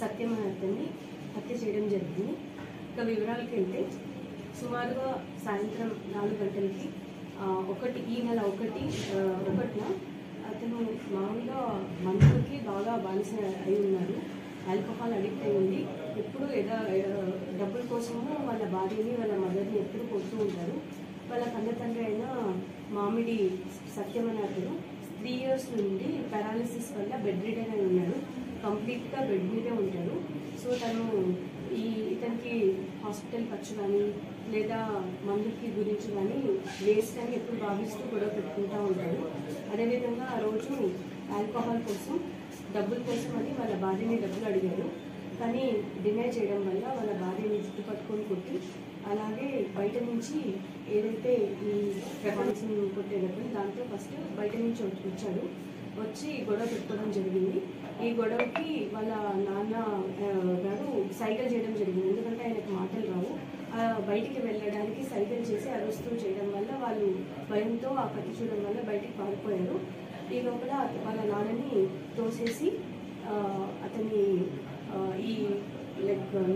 సత్యం అనే అతన్ని హత్య చేయడం జరిగింది. ఇక వివరాలకు వెళ్తే సుమారుగా సాయంత్రం 4 గంటలకి ఈ నెల 1న అతను మామూలుగా మందులకి బాగా బానిస అయి ఉన్నారు. ఆల్కహాల్ అడిక్ట్ అయి ఉంది. ఎప్పుడు డబ్బుల కోసము వాళ్ళ భార్యని వాళ్ళ మదర్ని ఎప్పుడు కొడుతూ ఉంటారు. వాళ్ళ కన్న తండ్రి అయిన మామిడి సత్యం అనే అతను 3 years నుండి పారాలిసిస్ వల్ల బెడ్ రిడన్ అయి ఉన్నాడు. కంప్లీట్గా బెడ్ మీదే ఉంటాడు. సో తను ఇతనికి హాస్పిటల్ ఖర్చు కానీ లేదా మందుకి గురించి కానీ వేస్ట్ అని ఎప్పుడు భావిస్తూ గొడవ పెట్టుకుంటూ ఉంటాడు. అదేవిధంగా ఆ రోజు ఆల్కహాల్ కోసం డబ్బుల కోసం అని వాళ్ళ భార్యని డబ్బులు అడిగారు. కానీ డినై చేయడం వల్ల వాళ్ళ భార్యని జుట్టు పట్టుకొని కొట్టి అలాగే బయట నుంచి ఏదైతే ఈ వెపన్స్ కొట్టేటప్పుడు దాంతో ఫస్ట్ బయట నుంచి వచ్చాడు. వచ్చి గొడవ పెట్టుకోవడం జరిగింది. ఈ గొడవకి వాళ్ళ నాన్న గారు సైకిల్ చేయడం జరిగింది. ఎందుకంటే ఆయనకు మాటలు రావు. బయటికి వెళ్ళడానికి సైకిల్ చేసి అరుస్తూ చేయడం వల్ల వాళ్ళు భయంతో ఆ కత్తి చూడడం వల్ల బయటికి పారిపోయారు. ఈ లోపల వాళ్ళ నాన్నని తోసేసి అతని ఈ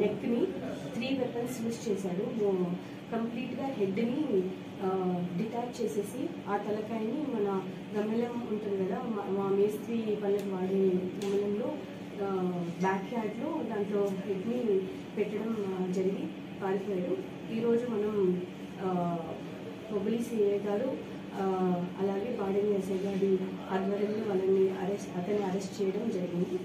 నెక్ని 3 weapons యూజ్ చేశాడు. కంప్లీట్గా హెడ్ని డిటాచ్ చేసేసి ఆ తలకాయని మన గమలం ఉంటుంది కదా, మా మేస్త్రి పళ్ళకి వాడే గమలంలో బ్యాక్ యార్డ్లో దాంట్లో హెడ్ని పెట్టడం జరిగి పారిపోయాడు. ఈరోజు మనం బొబ్బిలి సిఐ గారు అలాగే బాడెన్ ఎస్ఐ గారి ఆధ్వర్యంలో అతన్ని అరెస్ట్ చేయడం జరిగింది.